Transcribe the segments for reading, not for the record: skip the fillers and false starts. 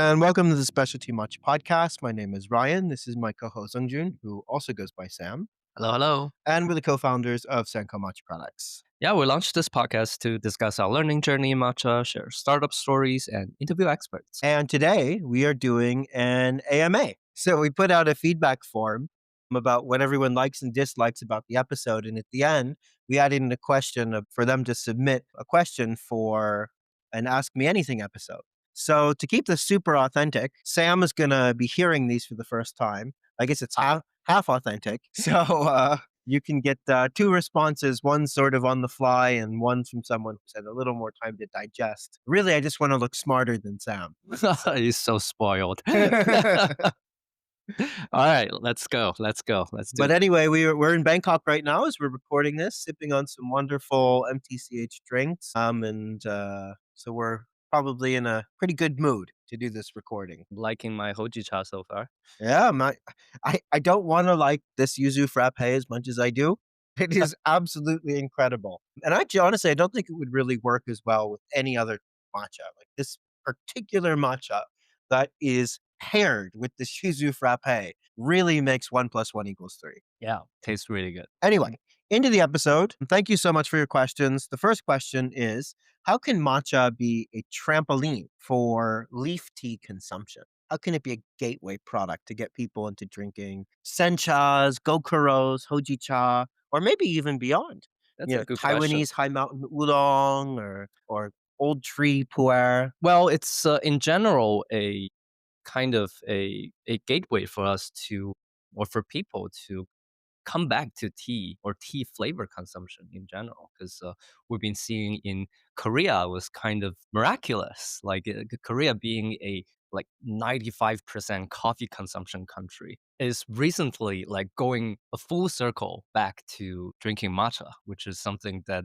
And welcome to the Specialty Matcha Podcast. My name is Ryan. This is my co-host Zongjun, who also goes by Sam. Hello, hello. And we're the co-founders of Senko Matcha Products. Yeah, we launched this podcast to discuss our learning journey in matcha, share startup stories, and interview experts. And today we are doing an AMA. So we put out a feedback form about what everyone likes and dislikes about the episode. And at the end, we added in a question for them to submit a question for an Ask Me Anything episode. So to keep this super authentic, Sam is going to be hearing these for the first time. I guess it's half authentic. So you can get two responses, one sort of on the fly and one from someone who's had a little more time to digest. Really, I just want to look smarter than Sam. He's so spoiled. All right, let's go. Let's do But it. anyway, we're in Bangkok right now as we're recording this, sipping on some wonderful MTCH drinks. So we're probably in a pretty good mood to do this recording. Liking my hojicha so far. Yeah, I don't want to like this yuzu frappe as much as I do. It is absolutely incredible. And actually, honestly, I don't think it would really work as well with any other matcha. Like this particular matcha that is paired with the yuzu frappe really makes 1 + 1 = 3. Yeah, tastes really good. Anyway, into the episode. Thank you so much for your questions. The first question is, how can matcha be a trampoline for leaf tea consumption? How can it be a gateway product to get people into drinking senchas, gokuros, hojicha, or maybe even beyond? That's a good question. Taiwanese high mountain oolong or old tree pu'er. Well, it's in general a kind of a gateway for us to, or for people to come back to tea or tea flavor consumption in general, because we've been seeing in Korea was kind of miraculous, like Korea being a like 95% coffee consumption country is recently like going a full circle back to drinking matcha, which is something that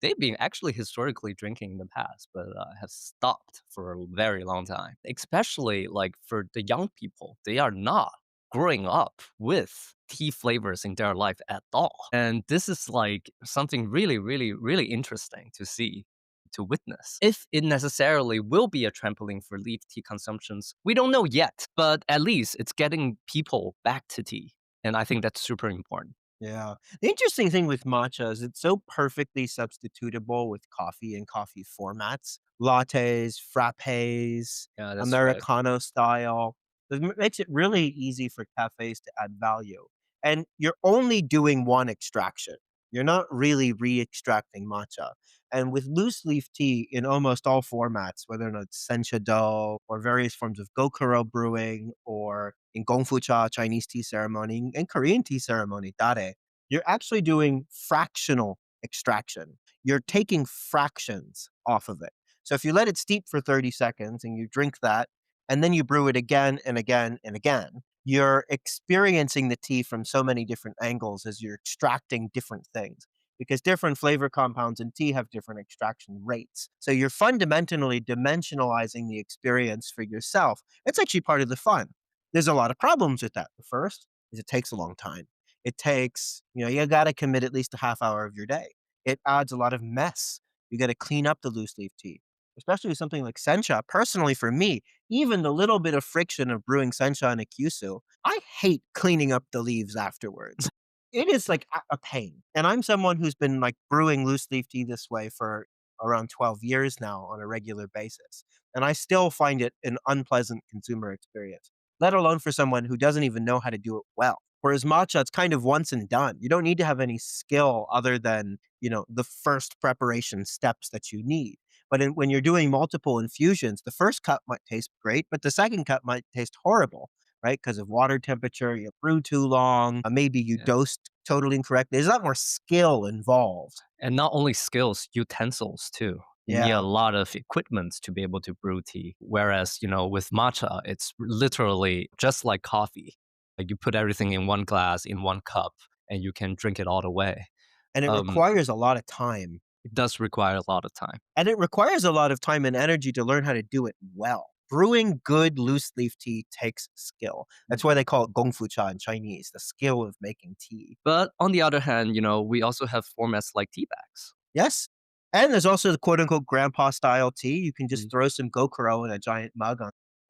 they've been actually historically drinking in the past, but have stopped for a very long time. Especially like for the young people, they are not growing up with tea flavors in their life at all. And this is like something really, really, really interesting to see, to witness. If it necessarily will be a trampoline for leaf tea consumptions, we don't know yet, but at least it's getting people back to tea. And I think that's super important. Yeah. The interesting thing with matcha is it's so perfectly substitutable with coffee and coffee formats. Lattes, frappes, Yeah, that's right. Americano style. It makes it really easy for cafes to add value. And you're only doing one extraction. You're not really re-extracting matcha. And with loose leaf tea in almost all formats, whether or not it's sencha dough or various forms of gokuro brewing or in gongfu cha, Chinese tea ceremony, and Korean tea ceremony, dare, you're actually doing fractional extraction. You're taking fractions off of it. So if you let it steep for 30 seconds and you drink that, and then you brew it again and again and again, you're experiencing the tea from so many different angles as you're extracting different things because different flavor compounds in tea have different extraction rates. So you're fundamentally dimensionalizing the experience for yourself. It's actually part of the fun. There's a lot of problems with that. The first is it takes a long time. It takes, you got to commit at least a half hour of your day. It adds a lot of mess. You got to clean up the loose leaf tea, especially with something like sencha. Personally, for me, even the little bit of friction of brewing sencha in a kyusu, I hate cleaning up the leaves afterwards. It is like a pain. And I'm someone who's been like brewing loose leaf tea this way for around 12 years now on a regular basis. And I still find it an unpleasant consumer experience, let alone for someone who doesn't even know how to do it well. Whereas matcha, it's kind of once and done. You don't need to have any skill other than, the first preparation steps that you need. But when you're doing multiple infusions, the first cup might taste great, but the second cup might taste horrible, right? Because of water temperature, you brew too long, maybe you Yeah. dosed totally incorrectly. There's a lot more skill involved. And not only skills, utensils too. You need Yeah. a lot of equipment to be able to brew tea. Whereas, with matcha, it's literally just like coffee. Like you put everything in one glass, in one cup, and you can drink it all the way. And it Um, requires a lot of time. it does require a lot of time. And it requires a lot of time and energy to learn how to do it well. Brewing good loose leaf tea takes skill. That's why they call it gongfu cha in Chinese, the skill of making tea. But on the other hand, we also have formats like tea bags. Yes. And there's also the quote unquote grandpa style tea. You can just Mm. throw some gokuro in a giant mug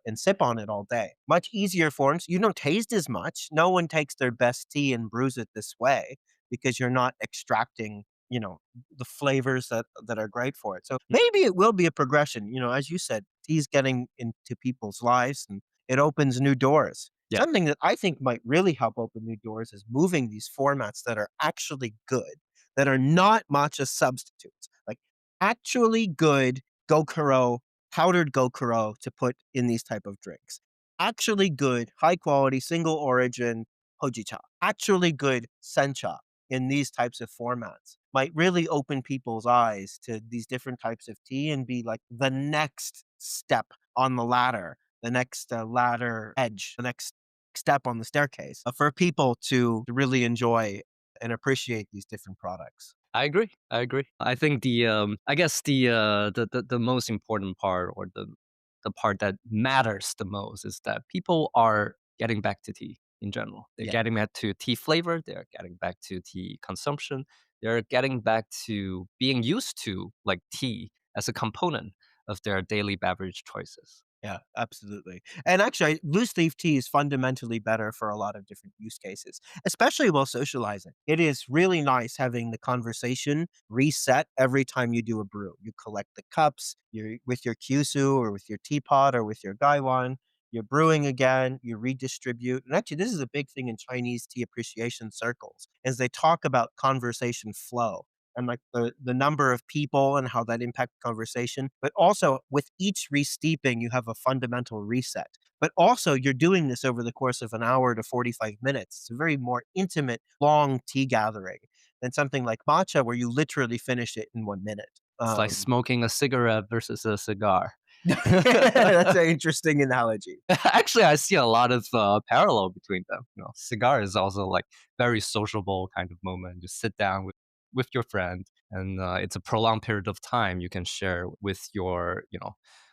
and sip on it all day. Much easier forms. You don't taste as much. No one takes their best tea and brews it this way because you're not extracting, the flavors that are great for it. So maybe it will be a progression. As you said, tea's getting into people's lives and it opens new doors. Yeah. Something that I think might really help open new doors is moving these formats that are actually good, that are not matcha substitutes, like actually good Gokuro, powdered Gokuro to put in these type of drinks. Actually good, high quality, single origin hojicha. Actually good sencha in these types of formats might really open people's eyes to these different types of tea and be like the next step on the ladder, the next ladder edge, the next step on the staircase for people to really enjoy and appreciate these different products. I agree. I agree. I think I guess the most important part, or the part that matters the most, is that people are getting back to tea in general. They're Yeah. getting back to tea flavor, they're getting back to tea consumption, they're getting back to being used to like tea as a component of their daily beverage choices. Yeah, absolutely. And actually, loose leaf tea is fundamentally better for a lot of different use cases, especially while socializing. It is really nice having the conversation reset every time you do a brew. You collect the cups, you're with your kyusu or with your teapot or with your gaiwan, you're brewing again, you redistribute. And actually, this is a big thing in Chinese tea appreciation circles, as they talk about conversation flow and like the number of people and how that impacts conversation. But also with each re-steeping, you have a fundamental reset. But also you're doing this over the course of an hour to 45 minutes. It's a very more intimate, long tea gathering than something like matcha where you literally finish it in 1 minute. It's like smoking a cigarette versus a cigar. That's an interesting analogy. Actually, I see a lot of parallel between them. Cigar is also like very sociable kind of moment. You sit down with your friend, and it's a prolonged period of time you can share with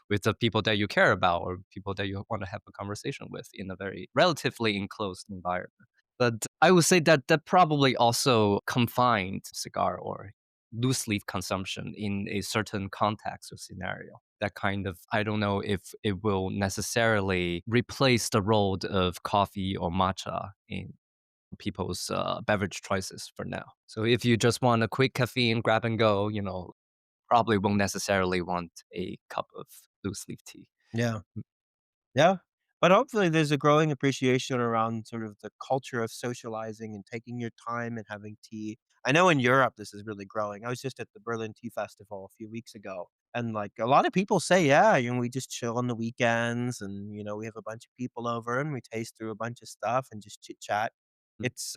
with the people that you care about, or people that you want to have a conversation with in a very relatively enclosed environment. But I would say that that probably also confined cigar or loose leaf consumption in a certain context or scenario. That kind of, I don't know if it will necessarily replace the role of coffee or matcha in people's beverage choices for now. So if you just want a quick caffeine, grab and go, probably won't necessarily want a cup of loose leaf tea. Yeah. Yeah. But hopefully there's a growing appreciation around sort of the culture of socializing and taking your time and having tea. I know in Europe this is really growing. I was just at the Berlin Tea Festival a few weeks ago. And like a lot of people say, yeah, we just chill on the weekends and we have a bunch of people over and we taste through a bunch of stuff and just chit chat. Mm. It's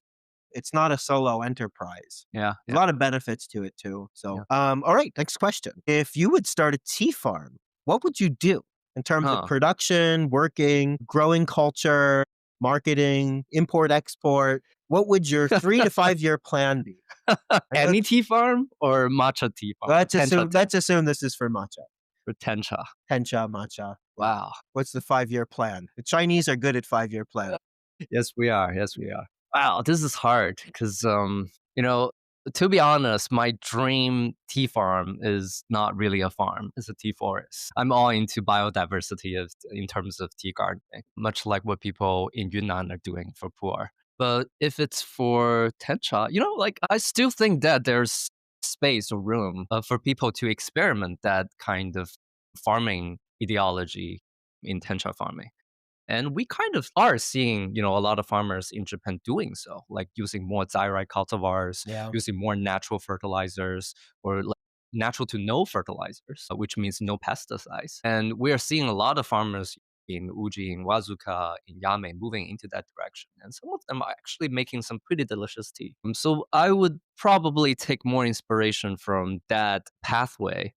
it's not a solo enterprise. Yeah, There's a yeah, lot of benefits to it too. So, yeah. all right, next question. If you would start a tea farm, what would you do in terms of Huh. production, working, growing culture, marketing, import, export? What would your 3 to 5 year plan be? And Any tea farm or matcha tea farm? let's Tencha assume tea let's assume this is for matcha, or tencha. tencha, matcha. Yeah. Wow. What's the 5 year plan? The Chinese are good at 5 year plans. Yes, we are. Yes, we are. Wow, this is hard because, to be honest, my dream tea farm is not really a farm; it's a tea forest. I'm all into biodiversity in terms of tea gardening, much like what people in Yunnan are doing for pu'er. But if it's for tencha, like I still think that there's space or room for people to experiment that kind of farming ideology in tencha farming. And we kind of are seeing, a lot of farmers in Japan doing so, like using more zyrite cultivars, Yeah. using more natural fertilizers, or like natural to no fertilizers, which means no pesticides. And we are seeing a lot of farmers in Uji, in Wazuka, in Yame moving into that direction. And some of them are actually making some pretty delicious tea. So I would probably take more inspiration from that pathway,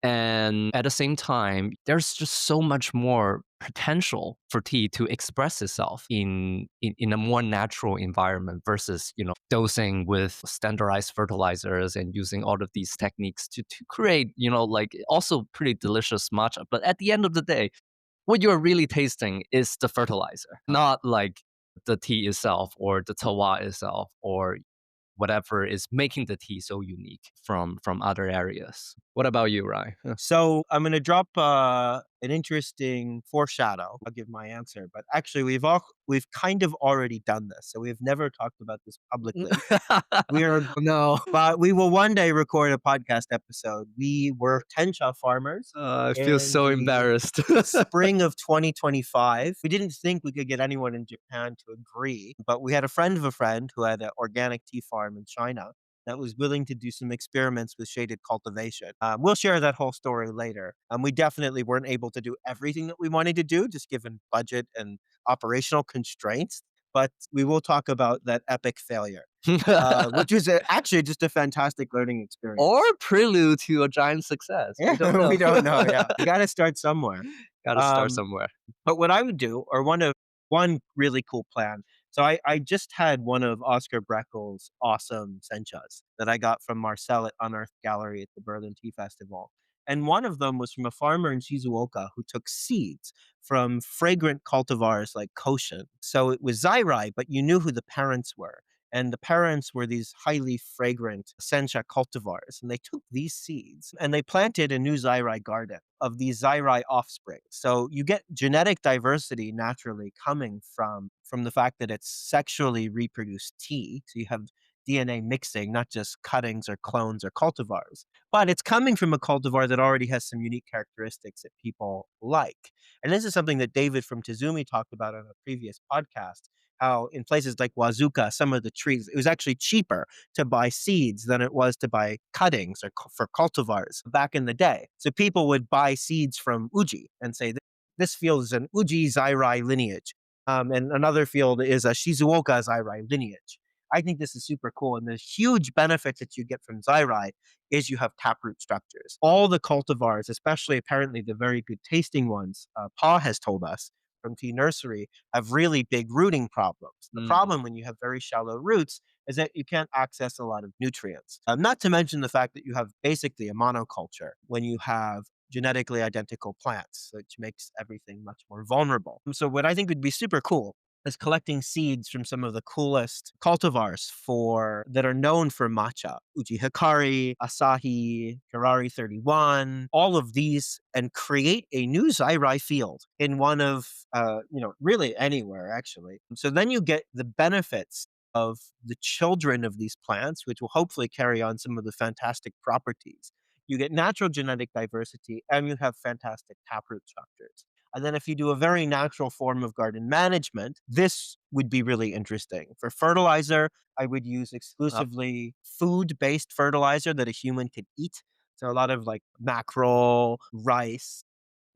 and at the same time, there's just so much more potential for tea to express itself in a more natural environment versus, dosing with standardized fertilizers and using all of these techniques to create, like also pretty delicious matcha. But at the end of the day, what you're really tasting is the fertilizer, not like the tea itself or the tawa itself or whatever is making the tea so unique from other areas. What about you, Ryan? So I'm going to drop an interesting foreshadow. I'll give my answer, but actually we've kind of already done this. So we've never talked about this publicly. We are No. but we will one day record a podcast episode. We were tencha farmers I feel in so the embarrassed. spring of 2025. We didn't think we could get anyone in Japan to agree, but we had a friend of a friend who had an organic tea farm in China that was willing to do some experiments with shaded cultivation. We'll share that whole story later. We definitely weren't able to do everything that we wanted to do, just given budget and operational constraints. But we will talk about that epic failure, which was actually just a fantastic learning Or experience. prelude to a giant success. We don't Yeah, know. we don't know. Yeah, you got to start somewhere. Gotta start Um, somewhere. but what I would do, or one really cool plan. So I just had one of Oscar Breckel's awesome senchas that I got from Marcel at Unearthed Gallery at the Berlin Tea Festival. And one of them was from a farmer in Shizuoka who took seeds from fragrant cultivars like Koshin. So it was Zairai, but you knew who the parents were. And the parents were these highly fragrant sencha cultivars. And they took these seeds and they planted a new Zairai garden of these Zairai offspring. So you get genetic diversity naturally coming from the fact that it's sexually reproduced tea. So you have DNA mixing, not just cuttings or clones or cultivars. But it's coming from a cultivar that already has some unique characteristics that people like. And this is something that David from Tizumi talked about on a previous podcast, how in places like Wazuka, some of the trees, it was actually cheaper to buy seeds than it was to buy cuttings or for cultivars back in the day. So people would buy seeds from Uji and say, this field is an Uji Zairai lineage. And another field is a Shizuoka Zairai lineage. I think this is super cool. And the huge benefit that you get from Zairai is you have taproot structures. All the cultivars, especially apparently the very good tasting ones, Pa has told us from Tea Nursery, have really big rooting problems. The Mm. problem when you have very shallow roots is that you can't access a lot of nutrients. Not to mention the fact that you have basically a monoculture when you have genetically identical plants, which makes everything much more vulnerable. So, what I think would be super cool is collecting seeds from some of the coolest cultivars for that are known for matcha. Uji Hikari, Asahi, Kirari 31, all of these, and create a new Zairai field in one of, really anywhere actually. So then you get the benefits of the children of these plants, which will hopefully carry on some of the fantastic properties. You get natural genetic diversity and you have fantastic taproot structures. And then if you do a very natural form of garden management, this would be really interesting. For fertilizer, I would use exclusively food-based fertilizer that a human could eat. So a lot of like mackerel, rice,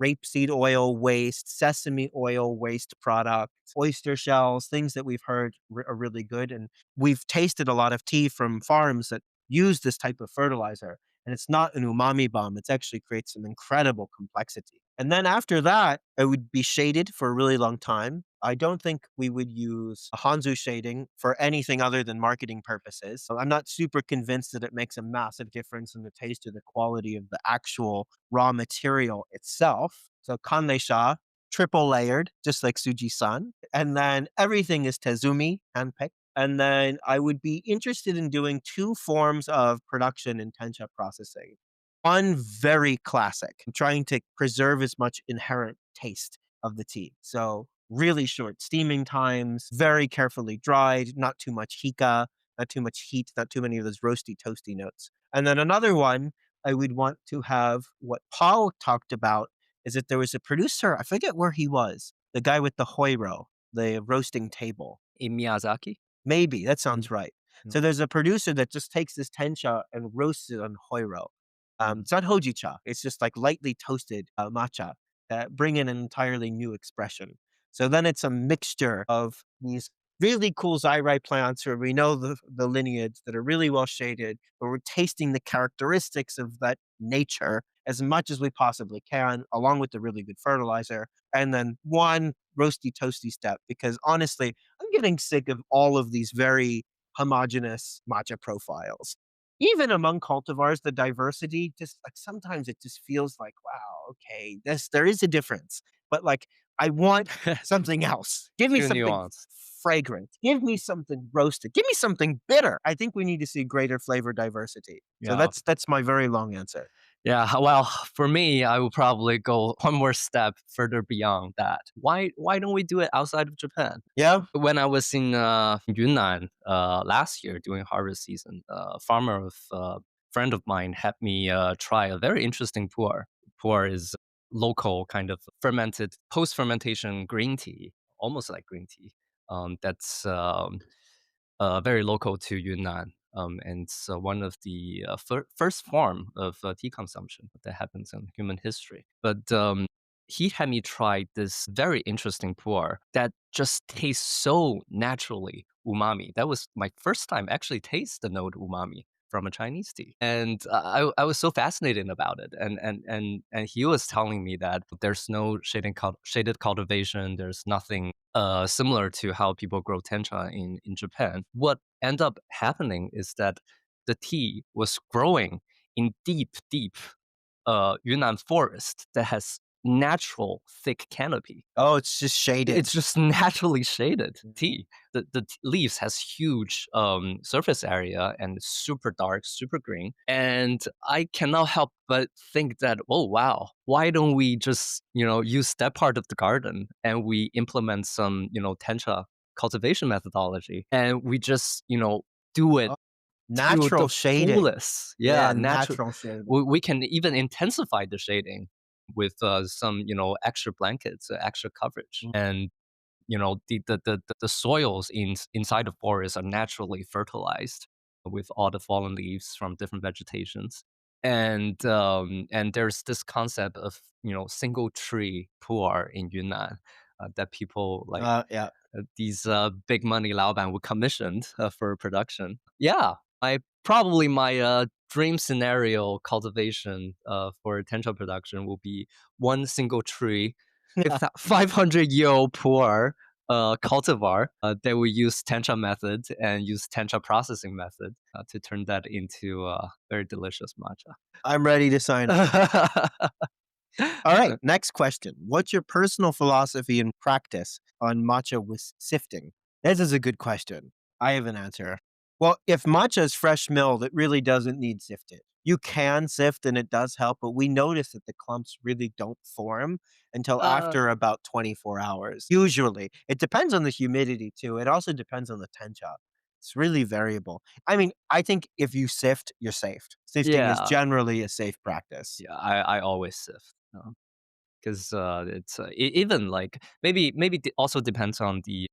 rapeseed oil waste, sesame oil waste products, oyster shells, things that we've heard are really good. And we've tasted a lot of tea from farms that use this type of fertilizer. And it's not an umami bomb. It's actually creates some incredible complexity. And then after that, it would be shaded for a really long time. I don't think we would use a Hanzu shading for anything other than marketing purposes. So I'm not super convinced that it makes a massive difference in the taste or the quality of the actual raw material itself. So kanleisha, triple layered, just like Suji-san. And then everything is tezumi, handpicked. And then I would be interested in doing two forms of production in tencha processing. One very classic, trying to preserve as much inherent taste of the tea. So really short steaming times, very carefully dried, not too much hika, not too much heat, not too many of those roasty, toasty notes. And then another one, I would want to have what Paul talked about is that there was a producer, I forget where he was, the guy with the hoiro, the roasting table. In Miyazaki? Maybe, that Mm, sounds right. mm. So there's a producer that just takes this tencha and roasts it on hoiro. It's not hojicha, it's just like lightly toasted matcha that bring in an entirely new expression. So then it's a mixture of these really cool Zairai plants where we know the lineage that are really well shaded, but we're tasting the characteristics of that nature as much as we possibly can, along with the really good fertilizer. And then one roasty toasty step, because honestly, I'm getting sick of all of these very homogenous matcha profiles. Even among cultivars, the diversity just like sometimes it just feels like, wow, okay, there is a difference. But like I want something else. Give me Too something nuanced. fragrant. Give me something roasted. Give me something bitter. I think we need to see greater flavor diversity. So Yeah. that's my very long answer. Yeah, well, for me, I would probably go one more step further beyond that. Why don't we do it outside of Japan? Yeah. When I was in Yunnan last year during harvest season, a farmer of friend of mine had me try a very interesting pu'er. Pu'er is local kind of fermented post fermentation green tea, almost like green tea. That's very local to Yunnan. And it's one of the first form of tea consumption that happens in human history. But he had me try this very interesting pu'er that just tastes so naturally umami. That was my first time actually taste the note umami from a Chinese tea, and I was so fascinated about it. And he was telling me that there's no shaded cultivation. There's nothing similar to how people grow tencha in Japan. What ended up happening is that the tea was growing in deep Yunnan forest that has natural thick canopy. Oh, it's just shaded. It's just naturally shaded tea. The leaves has huge surface area and it's super dark, super green. And I cannot help but think that, oh wow, why don't we just use that part of the garden and we implement some tencha cultivation methodology and we just do it Oh, to natural the shading. fullest. Yeah, Yeah, natural. natural shading. We can even intensify the shading with some extra blankets, extra coverage, Mm. and the soils inside the forest are naturally fertilized with all the fallen leaves from different vegetations. And there's this concept of single tree pu'er in Yunnan that people like Yeah. these big money Laoban were commissioned for production. Yeah, my dream scenario cultivation for tencha production will be one single tree with that 500-year-old pu'er cultivar that we use tencha method and use tencha processing method to turn that into very delicious I'm ready to sign up. matcha. All right, next question. What's your personal philosophy and practice on matcha with sifting? This is a good question. I have an answer. Well, if matcha is fresh milled, it really doesn't need sifted. You can sift and it does help, but we notice that the clumps really don't form until uh, after about 24 hours. Usually. It depends on the humidity too. It also depends on the tencha. It's really variable. I mean, I think if you sift, you're safe. Sifting is yeah, generally a safe practice. yeah, I always sift. 'Cause, it's, even, like, maybe also depends on the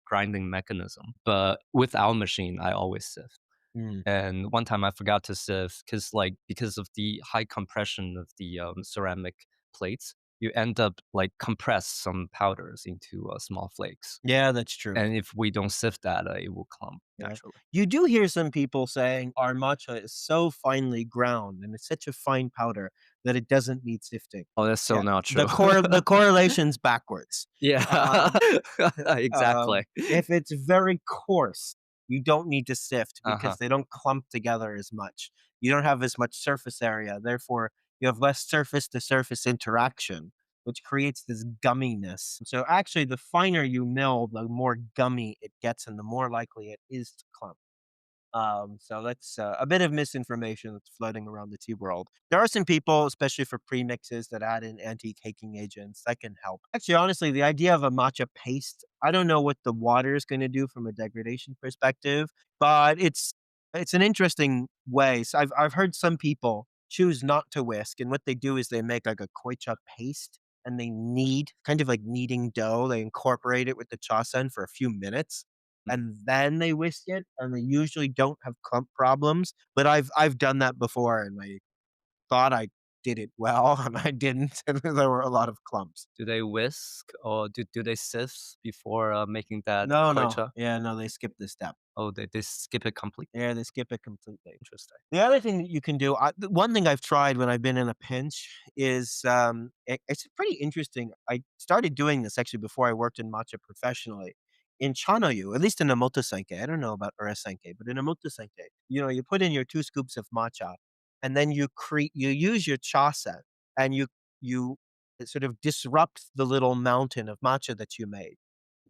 grinding mechanism, but with our machine, I always sieve. Mm. And one time I forgot to sieve because of the high compression of the, ceramic plates, you end up, like, compress some powders into, small flakes. Yeah, that's true. And if we don't sift that, it will clump Yeah. naturally. You do hear some people saying our matcha is so finely ground and it's such a fine powder that it doesn't need sifting. Oh, that's so Yeah. not true. The correlation's backwards. Yeah. Um, Exactly. if it's very coarse, you don't need to sift Uh-huh. because they don't clump together as much. You don't have as much surface area. Therefore, you have less surface to surface interaction, which creates this gumminess. So actually, the finer you mill, the more gummy it gets and the more likely it is to clump. So that's a bit of misinformation that's floating around the tea world. There are some people, especially for premixes, that add in anti-caking agents that can help. Actually, honestly, the idea of a matcha paste, I don't know what the water is going to do from a degradation perspective, but it's an interesting way. So I've heard some people choose not to whisk, and what they do is they make like a koicha paste and they knead, kind of like kneading dough. They incorporate it with the chasen for a few minutes and then they whisk it, and they usually don't have clump problems, but I've done that before, and I thought I did it well, and I didn't, and there were a lot of clumps. Do they whisk or do they sieve before, making that No, no. koicha? Yeah, no, they skipped this step. Oh, they skip it completely? Yeah, they skip it completely. Interesting. The other thing that you can do, the one thing I've tried when I've been in a pinch is, it's pretty interesting. I started doing this actually before I worked in matcha professionally. In Chanoyu, at least in a motosenke, I don't know about urasenke, but in a motosenke, you put in your 2 scoops of matcha, and then you use your chasen, and you sort of disrupt the little mountain of matcha that you made.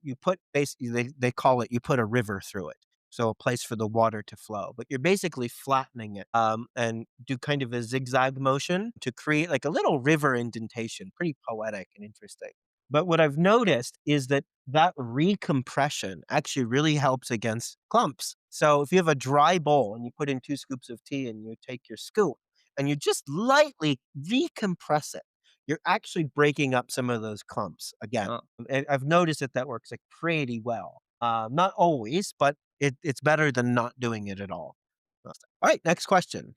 You put basically they call it you put a river through it. so a place for the water to flow. But you're basically flattening it and do kind of a zigzag motion to create like a little river indentation. Pretty poetic and interesting. But what I've noticed is that that recompression actually really helps against clumps. So if you have a dry bowl and you put in 2 scoops of tea and you take your scoop and you just lightly recompress it, you're actually breaking up some of those clumps again. Oh, And I've noticed that that works like pretty well. Not always, but it's better than not doing it at all. All right, next question.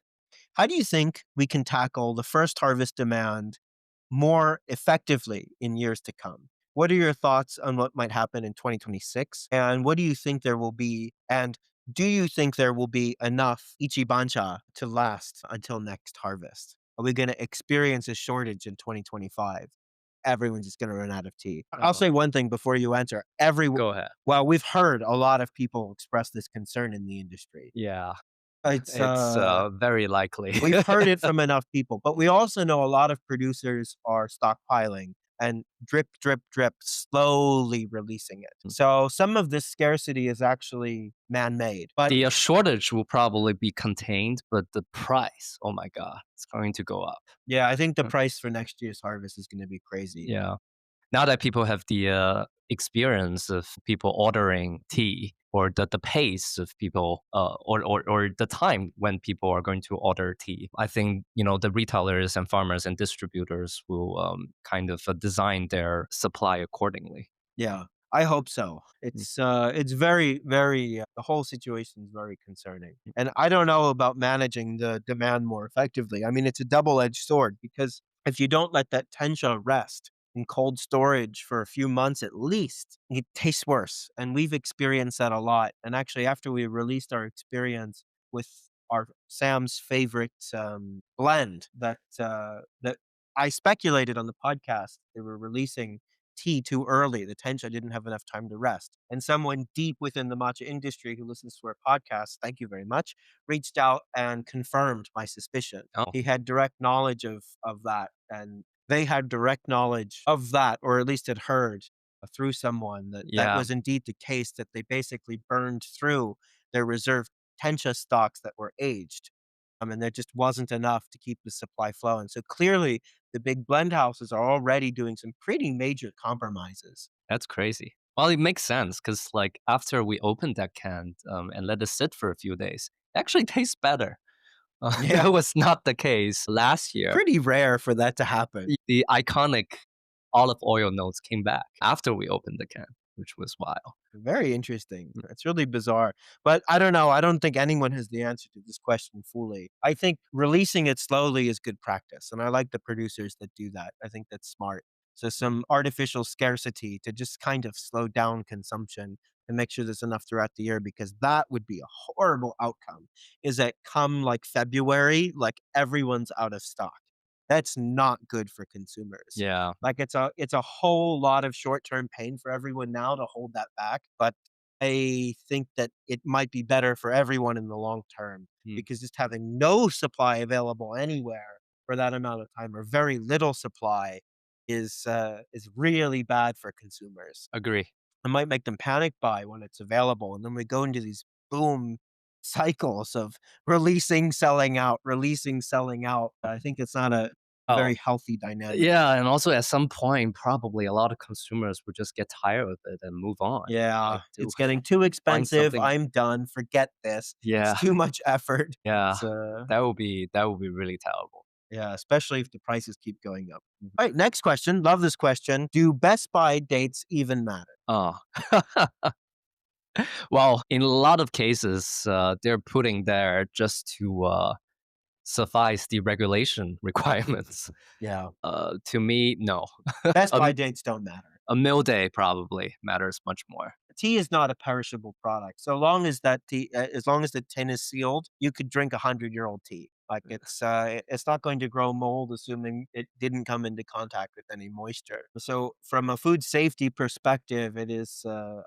How do you think we can tackle the first harvest demand more effectively in years to come? What are your thoughts on what might happen in 2026? And what do you think there will be? And do you think there will be enough Ichibancha to last until next harvest? Are we going to experience a shortage in 2025? Everyone's just going to run out of tea. I'll oh, say one thing before you answer. go ahead. Well, we've heard a lot of people express this concern in the industry. Yeah, It's it's very likely. We've heard it from enough people, but we also know a lot of producers are stockpiling and drip, drip, drip, slowly releasing it. So some of this scarcity is actually man-made. But The shortage will probably be contained, but the price, oh my god, it's going to go up. yeah, I think the Mm, price for next year's harvest is going to be crazy. yeah. Now that people have the experience of people ordering tea or the pace of people or the time when people are going to order tea, I think the retailers and farmers and distributors will kind of design their supply accordingly. Yeah, I hope so. Mm, It's very, very the whole situation is very concerning. And I don't know about managing the demand more effectively. I mean, it's a double-edged sword because if you don't let that tencha rest in cold storage for a few months at least, it tastes worse. And we've experienced that a lot. And actually, after we released our experience with our Sam's favorite blend that I speculated on the podcast, they were releasing tea too early. The tencha didn't have enough time to rest. And someone deep within the matcha industry who listens to our podcast, thank you very much, reached out and confirmed my suspicion. oh, He had direct knowledge of that, and they had direct knowledge of that, or at least had heard through someone that that yeah, was indeed the case. That they basically burned through their reserve tencha stocks that were aged. And there just wasn't enough to keep the supply flowing. So clearly, the big blend houses are already doing some pretty major compromises. that's crazy. Well, it makes sense because like after we opened that can and let it sit for a few days, it actually tastes better. Yeah, That was not the case last year. pretty rare for that to happen. The iconic olive oil notes came back after we opened the can, which was wild. Very interesting. Mm, It's really bizarre. But I don't know. I don't think anyone has the answer to this question fully. I think releasing it slowly is good practice. And I like the producers that do that. I think that's smart. So some artificial scarcity to just kind of slow down consumption and make sure there's enough throughout the year because that would be a horrible outcome. Is that come like February, like everyone's out of stock. That's not good for consumers. yeah, Like, it's a whole lot of short-term pain for everyone now to hold that back, but I think that it might be better for everyone in the long term mm, because just having no supply available anywhere for that amount of time or very little supply is really bad for consumers. agree. It might make them panic buy when it's available, and then we go into these boom cycles of releasing, selling out, releasing, selling out. I think it's not a Oh, very healthy dynamic. yeah, and also at some point, probably a lot of consumers would just get tired of it and move on. Yeah, Like to it's getting too find expensive, something. I'm done, forget this. It's Yeah, too much effort. yeah, It's, that would be really terrible. yeah, especially if the prices keep going up. Mhm. Alright, next question, love this question. Do Best Buy dates even matter? Oh, well, in a lot of cases, they're putting there just to suffice the regulation requirements. Yeah, To me, no. Best Buy Um, dates don't matter. a mill day probably matters much more. Tea is not a perishable product. So long as that tea as long as the tin is sealed, you could drink 100-year-old tea. Like, it's not going to grow mold assuming it didn't come into contact with any moisture. So from a food safety perspective, it's a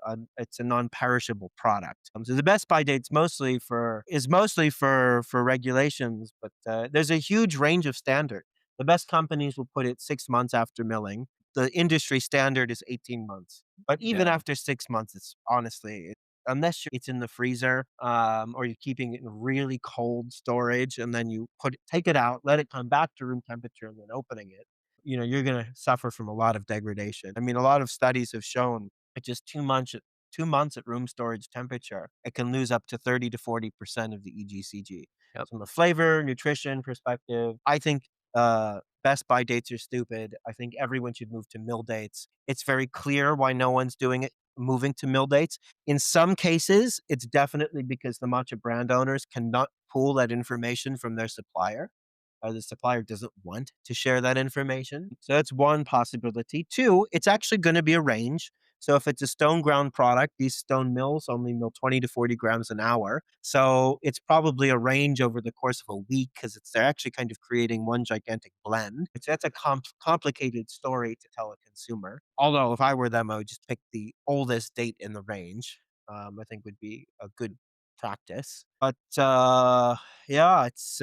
non-perishable product. So the best by date's mostly for regulations, but, there's a huge range of standard. The best companies will put it 6 months after milling. The industry standard is 18 months. But even Yeah. after 6 months, it's honestly unless it's in the freezer, or you're keeping it in really cold storage, and then you take it out, let it come back to room temperature, and then opening it, you're going to suffer from a lot of degradation. I mean, a lot of studies have shown that just 2 months at room storage temperature, it can lose up to 30 to 40% of the EGCG. Yep. So from a flavor, nutrition perspective, I think Best By dates are stupid. I think everyone should move to mill dates. It's very clear why no one's doing it, moving to mill dates. In some cases, it's definitely because the matcha brand owners cannot pull that information from their supplier. The supplier doesn't want to share that information. So that's one possibility. Two, it's actually going to be a range. So if it's a stone ground product, these stone mills only mill 20 to 40 grams an hour. So it's probably a range over the course of a week because they're actually kind of creating one gigantic blend. That's a complicated story to tell a consumer. Although if I were them, I would just pick the oldest date in the range. I think would be a good practice. But yeah, it's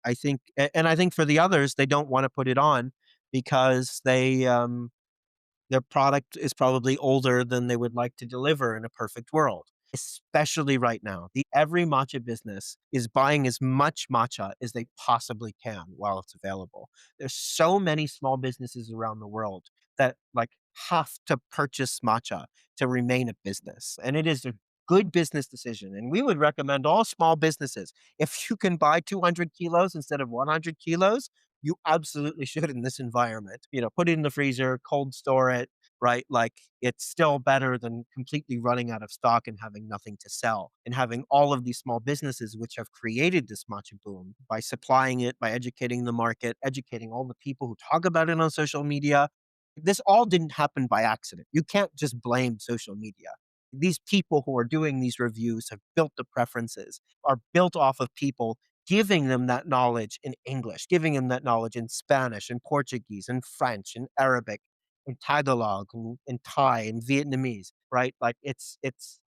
I think, and I think for the others, they don't want to put it on because their product is probably older than they would like to deliver in a perfect world, especially right now. Every matcha business is buying as much matcha as they possibly can while it's available. There's so many small businesses around the world that like have to purchase matcha to remain a business. And it is a good business decision. And we would recommend all small businesses, if you can buy 200 kilos instead of 100 kilos, you absolutely should in this environment. Put it in the freezer, cold store it, right? Like it's still better than completely running out of stock and having nothing to sell. And having all of these small businesses which have created this matcha boom by supplying it, by educating the market, educating all the people who talk about it on social media. This all didn't happen by accident. You can't just blame social media. These people who are doing these reviews have built the preferences, are built off of people giving them that knowledge in English, giving them that knowledge in Spanish and Portuguese and French and Arabic and Tagalog and Thai and Vietnamese, right? Like it's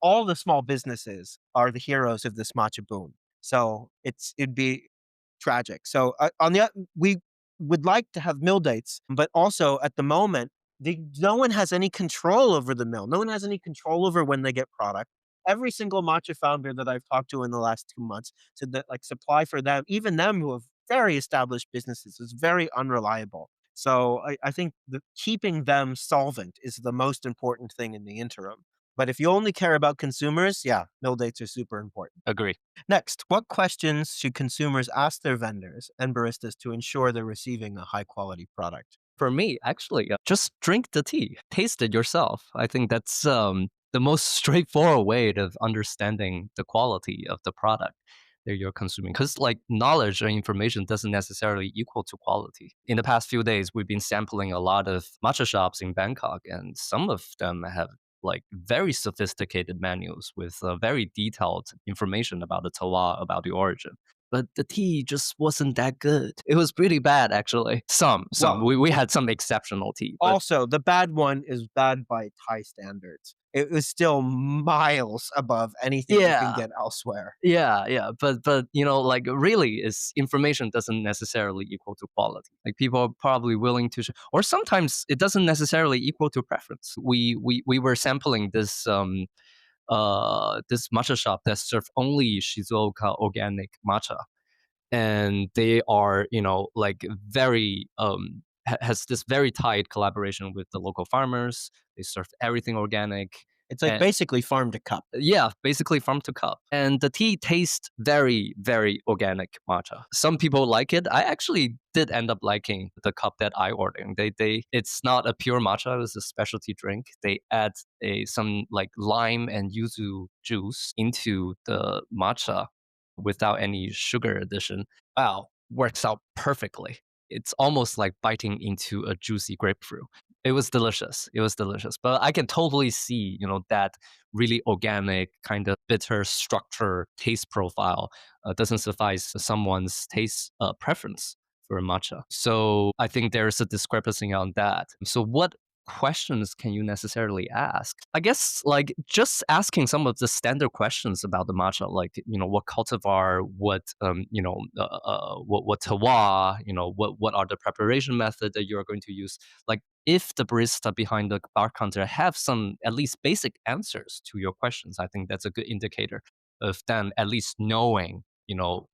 all the small businesses are the heroes of this matcha boom. So it'd be tragic. So we would like to have mill dates, but also at the moment, no one has any control over the mill. No one has any control over when they get product. Every single matcha founder that I've talked to in the last 2 months said that like supply for them, even them who have very established businesses, is very unreliable. So I think that keeping them solvent is the most important thing in the interim. But if you only care about consumers, yeah, mill dates are super important. Agree. Next, what questions should consumers ask their vendors and baristas to ensure they're receiving a high quality product? For me, actually, just drink the tea, taste it yourself. I think that's the most straightforward way of understanding the quality of the product that you're consuming. Because like knowledge or information doesn't necessarily equal to quality. In the past few days, we've been sampling a lot of matcha shops in Bangkok, and some of them have like very sophisticated menus with very detailed information about the terroir, about the origin. But the tea just wasn't that good. It was pretty bad, actually. Some. Well, We had some exceptional tea, but also, the bad one is bad by Thai standards. It was still miles above anything you can yeah, get elsewhere. yeah. But like really, is information doesn't necessarily equal to quality. Like people are probably willing to, or sometimes it doesn't necessarily equal to preference. We were sampling this matcha shop that serve only Shizuoka organic matcha, and they are like very has this very tight collaboration with the local farmers. They serve everything organic. It's like And basically farm to cup. yeah, basically farm to cup. And the tea tastes very, very organic matcha. Some people like it. I actually did end up liking the cup that I ordered. It's not a pure matcha, it's a specialty drink. They add some like lime and yuzu juice into the matcha without any sugar addition. Wow, works out perfectly. It's almost like biting into a juicy grapefruit. It was delicious. It was delicious. But I can totally see, that really organic, kind of bitter structure, taste profile doesn't suffice someone's taste preference for matcha. So I think there's a discrepancy on that. So what questions can you necessarily ask? I guess like just asking some of the standard questions about the matcha, like what cultivar, what terroir, what are the preparation method that you are going to use. Like if the barista behind the bar counter have some at least basic answers to your questions, I think that's a good indicator of them at least knowing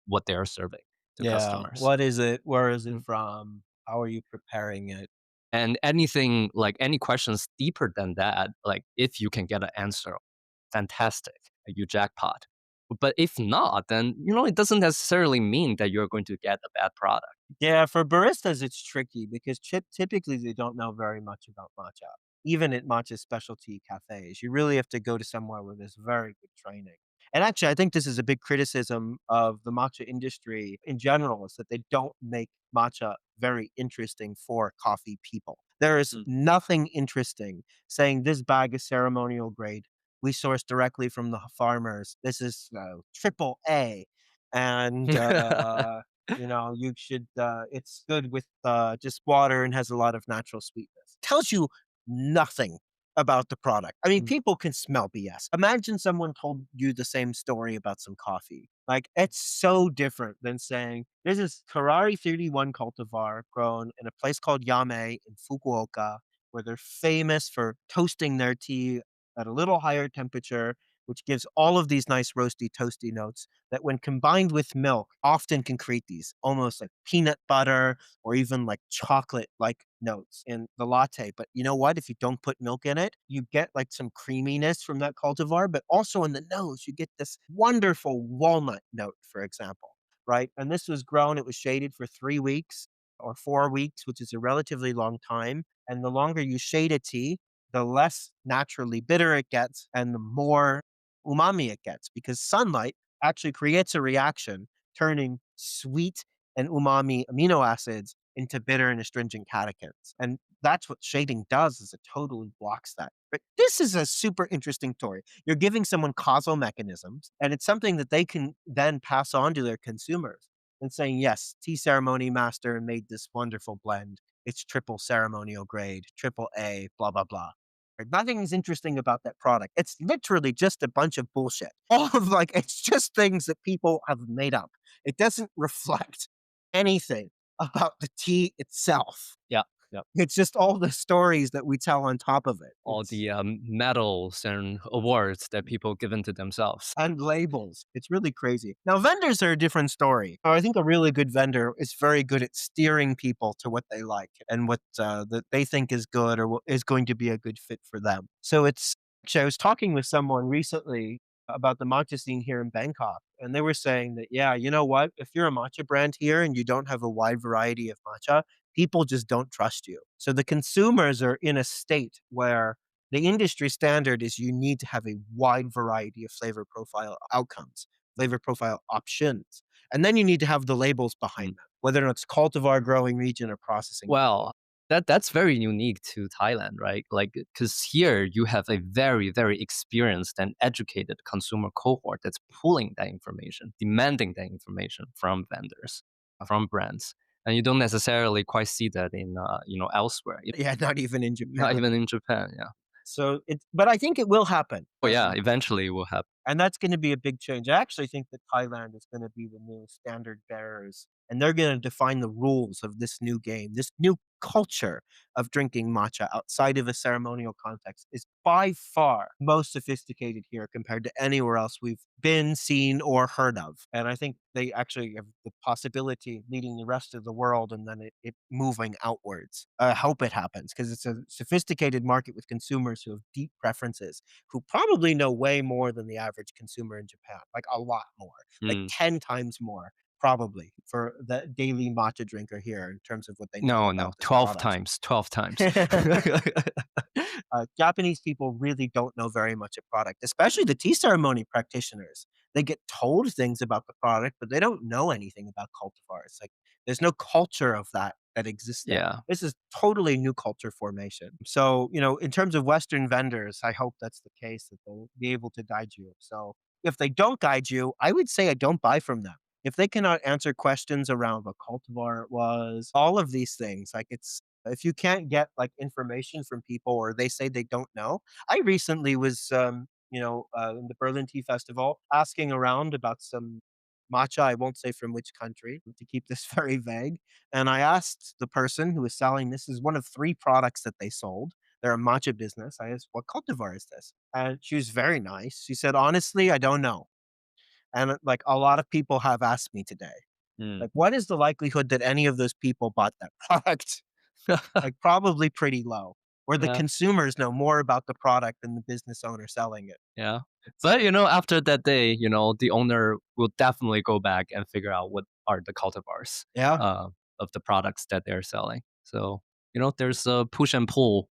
what they are serving to Yeah. customers. What is it? Where is it Mm. from? How are you preparing it? And anything like any questions deeper than that, like if you can get an answer, fantastic, you jackpot. But if not, then it doesn't necessarily mean that you're going to get a bad product. Yeah, for baristas, it's tricky because typically they don't know very much about matcha. Even at matcha specialty cafes, you really have to go to somewhere where there's very good training. And actually, I think this is a big criticism of the matcha industry in general is that they don't make matcha very interesting for coffee people. There is Mm. nothing interesting saying this bag is ceremonial grade. We source directly from the farmers. This is triple A. And you should, it's good with, just water and has a lot of natural sweetness. Tells you nothing about the product. I mean, Mm. people can smell BS. Imagine someone told you the same story about some coffee. Like, it's so different than saying, "This is Ferrari 31 cultivar grown in a place called Yame in Fukuoka, where they're famous for toasting their tea at a little higher temperature, which gives all of these nice roasty, toasty notes that when combined with milk often can create these almost like peanut butter or even like chocolate like notes in the latte. But you know what? If you don't put milk in it, you get like some creaminess from that cultivar, but also in the nose, you get this wonderful walnut note, for example, right? And this was grown, it was shaded for 3 weeks or 4 weeks, which is a relatively long time. And the longer you shade a tea, the less naturally bitter it gets and the more umami it gets because sunlight actually creates a reaction turning sweet and umami amino acids into bitter and astringent catechins. And that's what shading does is it totally blocks that. But this is a super interesting story. You're giving someone causal mechanisms, and it's something that they can then pass on to their consumers and saying, yes, tea ceremony master made this wonderful blend. It's triple ceremonial grade, triple A, blah, blah, blah. Right? Nothing is interesting about that product. It's literally just a bunch of bullshit. All of like, it's just things that people have made up. It doesn't reflect anything about the tea itself. Yeah. Yeah. It's just all the stories that we tell on top of it. All It's the medals and awards that people given to themselves. and labels. It's really crazy. Now, vendors are a different story. I think a really good vendor is very good at steering people to what they like and what that they think is good or what is going to be a good fit for them. So it's actually, I was talking with someone recently about the matcha scene here in Bangkok, and they were saying that, yeah, you know what? If you're a matcha brand here and you don't have a wide variety of matcha, people just don't trust you. So the consumers are in a state where the industry standard is you need to have a wide variety of flavor profile outcomes, flavor profile options. And then you need to have the labels behind Mm. them, whether it's cultivar growing region or processing. Well, that's very unique to Thailand, right? Like, because here you have a very, very experienced and educated consumer cohort that's pulling that information, demanding that information from vendors, from brands, and you don't necessarily quite see that in elsewhere, Yeah, not even in not Japan. even in Japan. Yeah. So it's, but I think it will happen. Oh yeah, eventually it will happen. And that's gonna be a big change. I actually think that Thailand is gonna be the new standard bearers, and they're gonna define the rules of this new game. This new culture of drinking matcha outside of a ceremonial context is by far most sophisticated here compared to anywhere else we've been, seen, or heard of. And I think they actually have the possibility of leading the rest of the world and then it moving outwards. I hope it happens because it's a sophisticated market with consumers who have deep preferences who probably know way more than the average consumer in Japan, like a lot more, like Mm. 10 times more, probably for the daily matcha drinker here in terms of what they know No, about no, this 12 product. times, 12 times. Japanese people really don't know very much of product, especially the tea ceremony practitioners. They get told things about the product, but they don't know anything about cultivars. Like there's no culture of that exists there. Yeah. This is totally new culture formation. So, in terms of Western vendors, I hope that's the case that they'll be able to guide you. So if they don't guide you, I would say I don't buy from them. If they cannot answer questions around what cultivar it was, all of these things, like If you can't get like information from people or they say they don't know, I recently was, in the Berlin Tea Festival asking around about some matcha. I won't say from which country to keep this very vague. And I asked the person who was selling this is one of three products that they sold. They're a matcha business. I asked, what cultivar is this? And she was very nice. She said, honestly, I don't know. And like a lot of people have asked me today, Mm. like, what is the likelihood that any of those people bought that product? Like, probably pretty low, or the Yeah, consumers know more about the product than the business owner selling it. yeah. It's But, after that day, the owner will definitely go back and figure out what are the cultivars, yeah, uh, of the products that they're selling. So, there's a push and pull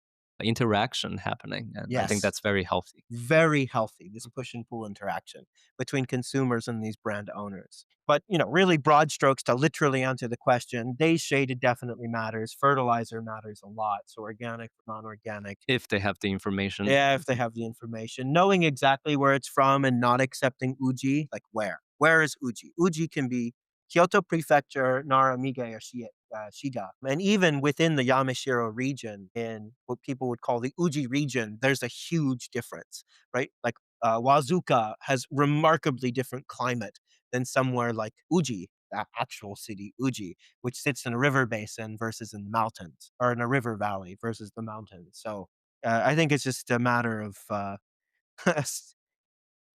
interaction happening, and I think yes, that's very healthy. very healthy, this push and pull interaction between consumers and these brand owners. But, really broad strokes to literally answer the question, days shaded definitely matters, fertilizer matters a lot, so organic, non-organic. If they have the information. Yeah, if they have the information. Knowing exactly where it's from and not accepting uji, like where? Where is uji? Uji can be Kyoto Prefecture, Naramige, or Shiga. And even within the Yamashiro region, in what people would call the Uji region, there's a huge difference, right? Like Wazuka has remarkably different climate than somewhere like Uji, the actual city Uji, which sits in a river basin versus in the mountains, or in a river valley versus the mountains. So I think it's just a matter of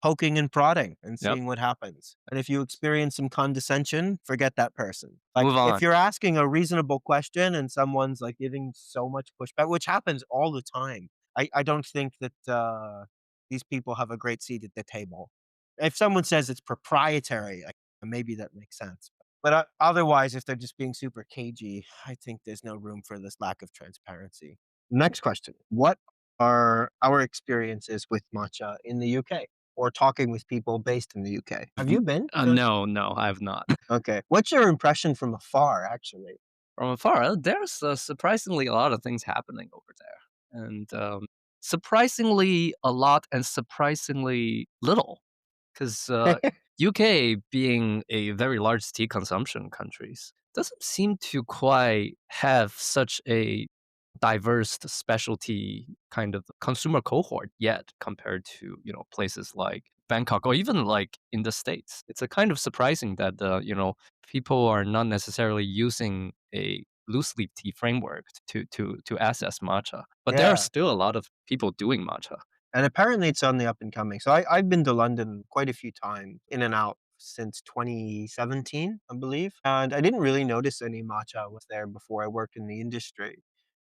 poking and prodding and Yep. seeing what happens. And if you experience some condescension, forget that person. Like Move if on. you're asking a reasonable question and someone's like giving so much pushback, which happens all the time, I don't think that these people have a great seat at the table. If someone says it's proprietary, like, maybe that makes sense. But otherwise, if they're just being super cagey, I think there's no room for this lack of transparency. Next question. What are our experiences with matcha in the UK or talking with people based in the UK? Have you been to? No, no, I have not. Okay. What's your impression from afar, actually? From afar, there's surprisingly a lot of things happening over there, and surprisingly a lot and surprisingly little. Because UK being a very large tea consumption countries doesn't seem to quite have such a diverse specialty kind of consumer cohort yet compared to places like Bangkok or even like in the States. It's a kind of surprising that people are not necessarily using a loose leaf tea framework to access matcha, but there are Yeah. still a lot of people doing matcha. And apparently it's on the up and coming. So I've been to London quite a few times, in and out since 2017, I believe. And I didn't really notice any matcha was there before I worked in the industry.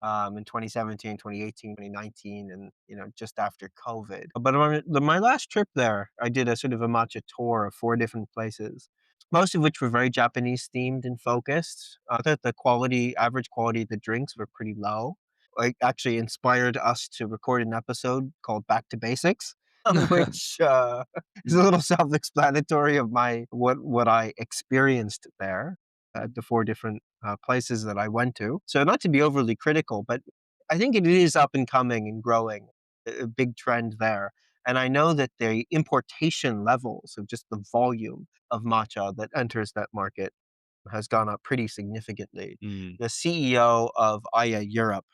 In 2017, 2018, 2019, and just after COVID. But on my last trip there, I did a sort of a matcha tour of four different places, most of which were very Japanese themed and focused. I thought the average quality of the drinks were pretty low. Like actually inspired us to record an episode called Back to Basics, which is a little self-explanatory of my what I experienced there at the four different places that I went to. So not to be overly critical, but I think it is up and coming and growing, a big trend there. And I know that the importation levels of just the volume of matcha that enters that market has gone up pretty significantly. Mm. The CEO of Aya Europe,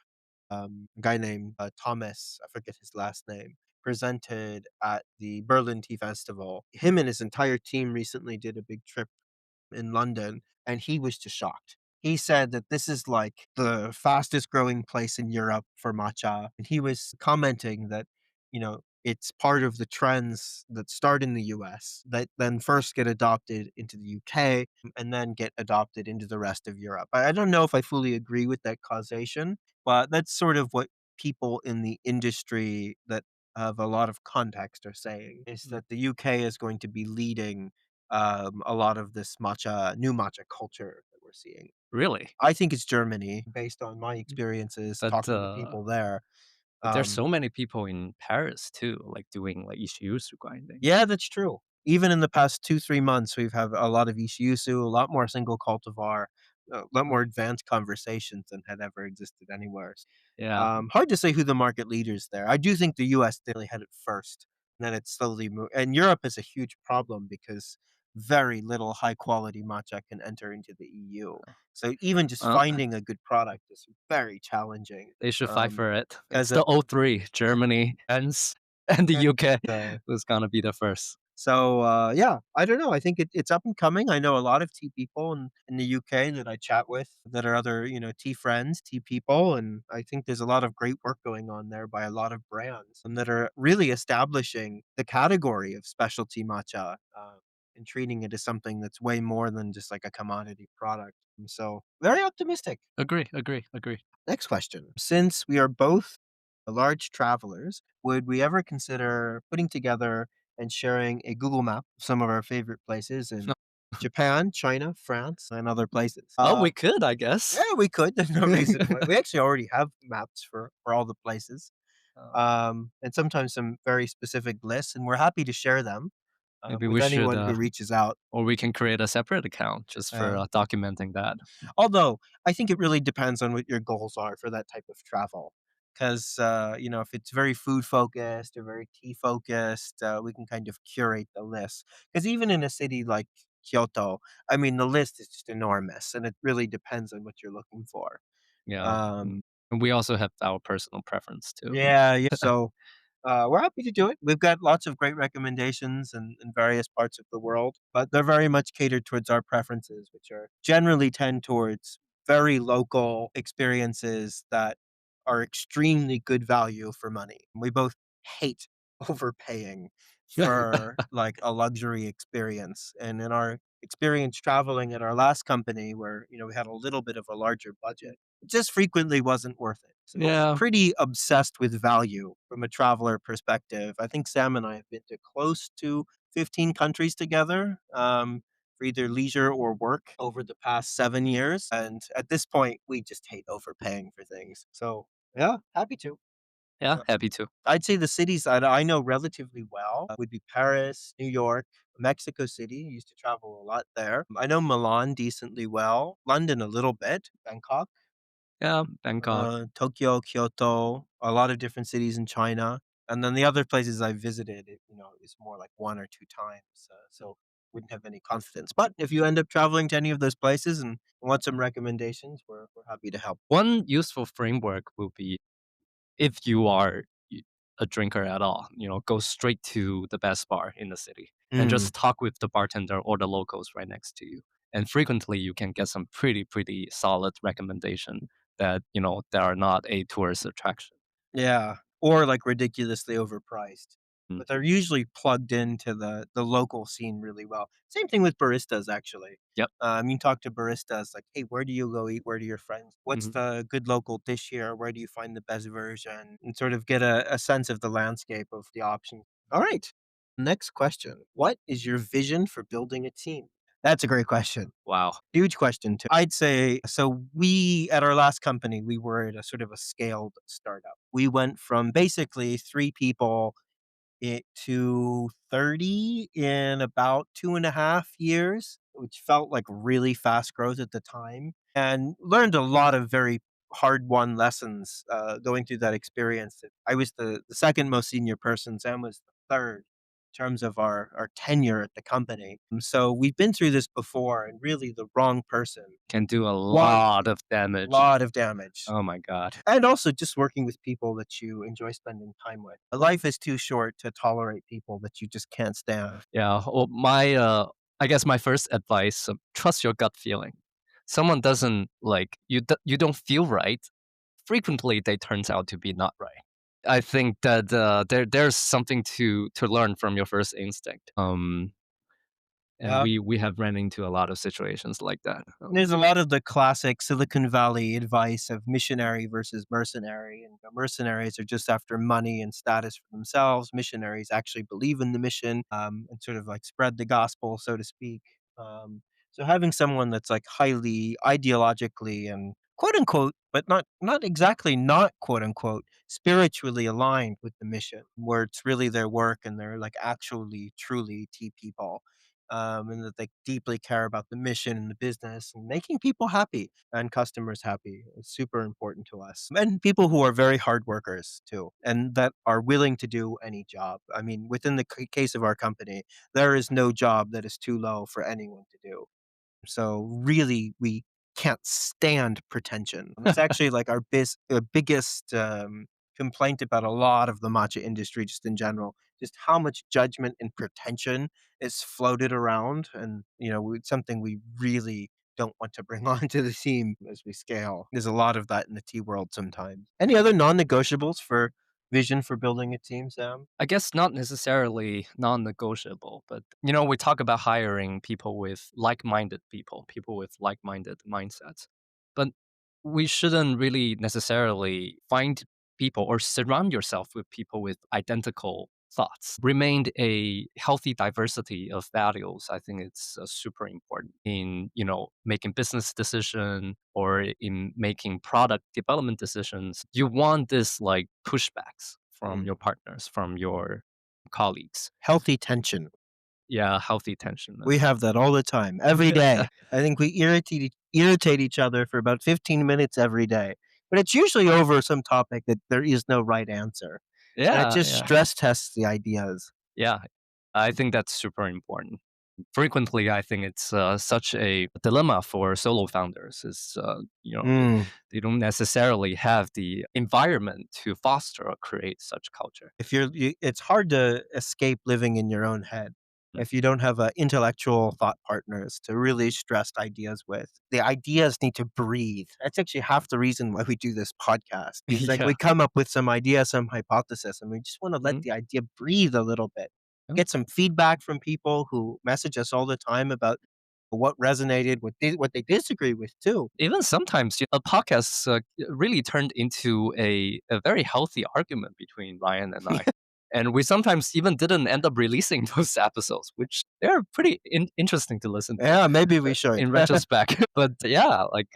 a guy named Thomas, I forget his last name, presented at the Berlin Tea Festival. Him and his entire team recently did a big trip in London, and he was just shocked. He said that this is like the fastest growing place in Europe for matcha. And he was commenting that, it's part of the trends that start in the US that then first get adopted into the UK and then get adopted into the rest of Europe. I don't know if I fully agree with that causation, but that's sort of what people in the industry that have a lot of context are saying is Mm. that the UK is going to be leading a lot of this new matcha culture that we're seeing. Really? I think it's Germany based on my experiences But talking to people there. there's Um, so many people in Paris too, like doing like Ishiusu grinding. yeah, that's true. Even in the past 2, 3 months, we've had a lot of Ishiusu, a lot more single cultivar, a lot more advanced conversations than had ever existed anywhere. Yeah. Hard to say who the market leaders there. I do think the US definitely had it first, and then it slowly moved. And Europe is a huge problem because very little high quality matcha can enter into the EU. So even just Uh, finding a good product is very challenging. they should fight Um, for it. It's because the O3, Germany, France, and the UK uh, who's gonna be the first. yeah, I don't know. I think it's up and coming. I know a lot of tea people in the UK that I chat with that are other, tea friends, tea people. And I think there's a lot of great work going on there by a lot of brands and that are really establishing the category of specialty matcha and treating it as something that's way more than just like a commodity product. And so very optimistic. Agree, agree, agree. Next question. Since we are both large travelers, would we ever consider putting together and sharing a Google map of some of our favorite places in Japan, China, France, and other places? Oh, we could, I guess. Yeah, we could. There's no reason why. We actually already have maps for all the places, Um, and sometimes some very specific lists, and we're happy to share them maybe we with should, anyone who reaches out. or we can create a separate account just for Uh, documenting that. Although, I think it really depends on what your goals are for that type of travel. Because, if it's very food focused or very tea focused, we can kind of curate the list. Because even in a city like Kyoto, I mean, the list is just enormous and it really depends on what you're looking for. Yeah, Um, and we also have our personal preference too. yeah. So, we're happy to do it. We've got lots of great recommendations in various parts of the world, but they're very much catered towards our preferences, which are generally tend towards very local experiences that are extremely good value for money. We both hate overpaying for like a luxury experience. And in our experience traveling at our last company where, we had a little bit of a larger budget, it just frequently wasn't worth it. So Yeah, pretty obsessed with value from a traveler perspective. I think Sam and I have been to close to 15 countries together for either leisure or work over the past 7 years. And at this point, we just hate overpaying for things. So yeah, happy to. yeah, Uh, happy to. I'd say the cities that I know relatively well would be Paris, New York, Mexico City. I used to travel a lot there. I know Milan decently well, London a little bit, Bangkok. Yeah, Bangkok. Tokyo, Kyoto, a lot of different cities in China, and then the other places I visited, is more like 1 or 2 times, so wouldn't have any confidence. But if you end up traveling to any of those places and want some recommendations, we're happy to help. One useful framework will be if you are a drinker at all, go straight to the best bar in the city and Mm. just talk with the bartender or the locals right next to you. And frequently you can get some pretty solid recommendation that are not a tourist attraction. Yeah, or, like, ridiculously overpriced, Mm. but they're usually plugged into the local scene really well. Same thing with baristas, actually. Yep. You talk to baristas like, "Hey, where do you go eat? Where do your friends? What's Mhm. the good local dish here? Where do you find the best version?" And sort of get a sense of the landscape of the options. Alright, next question. What is your vision for building a team? That's a great question. Wow. Huge question too. I'd say so we at our last company, we were at a sort of a scaled startup. We went from basically 3 people to 30 in about 2.5 years, which felt like really fast growth at the time, and learned a lot of very hard-won lessons, going through that experience. I was the second most senior person, Sam was the third in terms of our tenure at the company. So we've been through this before, and really the wrong person Can do a was lot of damage. lot of damage. Oh my god. And also just working with people that you enjoy spending time with. Life is too short to tolerate people that you just can't stand. Yeah. Well, I guess my first advice: trust your gut feeling. Someone doesn't like you. You don't feel right. Frequently, they turns out to be not right. I think that there's something to learn from your first instinct. And Yeah. we have ran into a lot of situations like that. There's a lot of the classic Silicon Valley advice of missionary versus mercenary, and mercenaries are just after money and status for themselves. Missionaries actually believe in the mission, and sort of like spread the gospel, so to speak. So having someone that's like highly ideologically and quote unquote, but not exactly not quote unquote spiritually aligned with the mission, where it's really their work and they're like actually truly tea people and that they deeply care about the mission and the business and making people happy and customers happy is super important to us. And people who are very hard workers too, and that are willing to do any job. I mean, within the case of our company, there is no job that is too low for anyone to do. So really, we can't stand pretension. It's actually like our biggest complaint about a lot of the matcha industry, just in general, just how much judgment and pretension is floated around, and it's something we really don't want to bring onto the team as we scale. There's a lot of that in the tea world sometimes. Any other non-negotiables for vision for building a team, Sam? I guess not necessarily non-negotiable, but we talk about hiring people with like-minded people with like-minded mindsets. But we shouldn't really necessarily find people or surround yourself with people with identical thoughts. Remained a healthy diversity of values. I think it's super important in, making business decision or in making product development decisions. You want this like pushbacks from Mm. your partners, from your colleagues. Healthy tension. Yeah, healthy tension. We have that all the time, every day. I think we irritate each other for about 15 minutes every day, but it's usually over some topic that there is no right answer, and it Yeah, just yeah, stress tests the ideas. yeah. I think that's super important. Frequently, I think it's such a dilemma for solo founders. Is Mm. they don't necessarily have the environment to foster or create such culture. If it's hard to escape living in your own head Mm. if you don't have, intellectual thought partners to really stress ideas with. The ideas need to breathe. That's actually half the reason why we do this podcast. It's like Yeah. we come up with some idea, some hypothesis, and we just wanna let Mm, the idea breathe a little bit. yeah. Get some feedback from people who message us all the time about what resonated, what they disagree with too. Even sometimes, a podcast really turned into a very healthy argument between Ryan and I. And we sometimes even didn't end up releasing those episodes, which they're pretty interesting to listen to Yeah, maybe we should. in retrospect. But yeah, like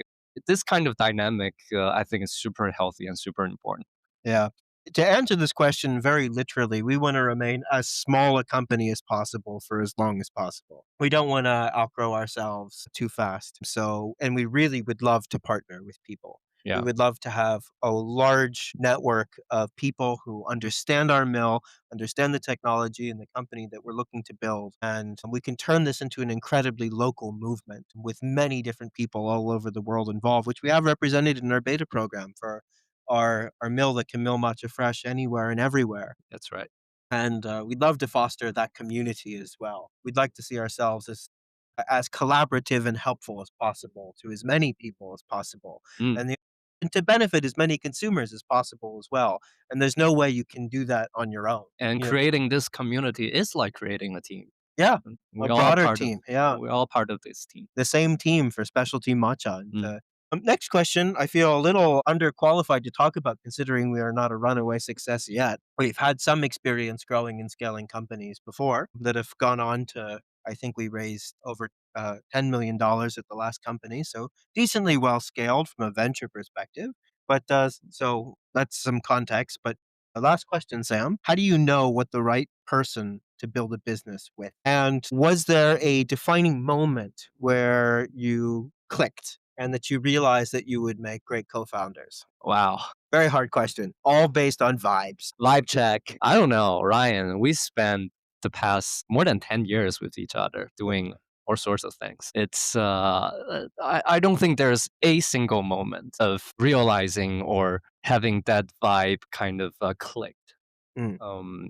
this kind of dynamic, I think is super healthy and super important. Yeah. To answer this question very literally, we want to remain as small a company as possible for as long as possible. We don't want to outgrow ourselves too fast. So, and we really would love to partner with people. We Yeah, would love to have a large network of people who understand our mill, understand the technology and the company that we're looking to build. And we can turn this into an incredibly local movement with many different people all over the world involved, which we have represented in our beta program for our mill that can mill matcha fresh anywhere and everywhere. that's right. And we'd love to foster that community as well. We'd like to see ourselves as collaborative and helpful as possible to as many people as possible, Mm. and, the, and to benefit as many consumers as possible as well. And there's no way you can do that on your own. And creating this community is like creating a team. Yeah, We a all are broader part of team. Yeah, we're all part of this team. the same team for Specialty Matcha. And, Mm. next question, I feel a little underqualified to talk about considering we are not a runaway success yet. We've had some experience growing and scaling companies before that have gone on to, I think we raised over $10 million at the last company. So decently well scaled from a venture perspective. But so that's some context. But the last question, Sam, how do you know what the right person to build a business with? And was there a defining moment where you clicked and that you realized that you would make great co-founders? Wow. Very hard question, all based on vibes. Live check. I don't know, Ryan. We spent the past more than 10 years with each other doing all sorts of things. It's I don't think there's a single moment of realizing or having that vibe kind of clicked. Mm.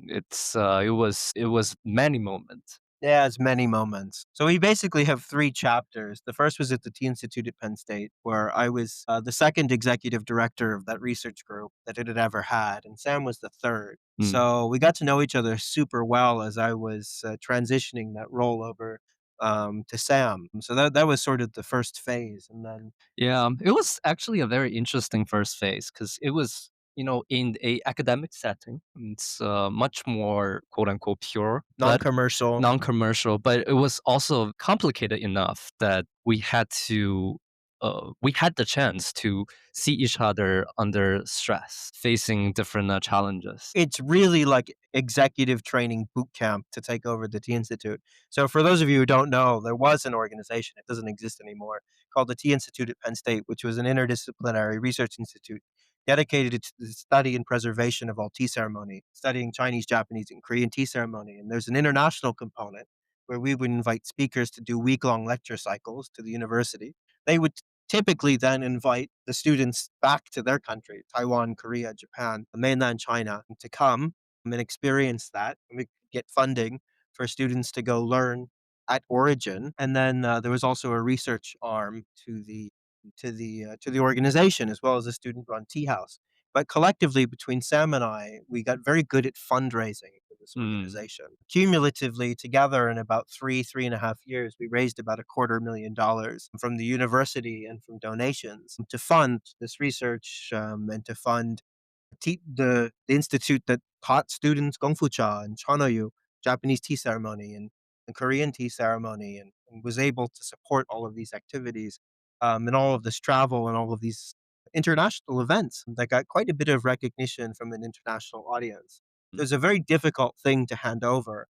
It was many moments. Yeah, it's many moments. So we basically have 3 chapters. The first was at the Tea Institute at Penn State, where I was, the 2nd executive director of that research group that it had ever had, and Sam was the 3rd. Mm. So we got to know each other super well as I was, transitioning that role over, to Sam. So that was sort of the first phase, and then Yeah, it was actually a very interesting first phase because it was, in a academic setting. It's much more quote unquote pure, but non-commercial. non-commercial. But it was also complicated enough that we had to we had the chance to see each other under stress, facing different challenges. It's really like executive training boot camp to take over the Tea Institute. So for those of you who don't know, there was an organization, it doesn't exist anymore, called the Tea Institute at Penn State, which was an interdisciplinary research institute dedicated to the study and preservation of all tea ceremony, studying Chinese, Japanese, and Korean tea ceremony. And there's an international component where we would invite speakers to do week-long lecture cycles to the university. They would typically then invite the students back to their country, Taiwan, Korea, Japan, mainland China, to come and experience that. And we get funding for students to go learn at Origin. And then there was also a research arm to the organization, as well as a student-run tea house. But collectively, between Sam and I, we got very good at fundraising for this Mm. organization. Cumulatively, together in about 3.5 years, we raised about $250,000 from the university and from donations to fund this research and to fund the institute that taught students Gong Fu Cha and Chanoyu, Japanese tea ceremony and Korean tea ceremony, and was able to support all of these activities and all of this travel and all of these international events that got quite a bit of recognition from an international audience. So it's a very difficult thing to hand over.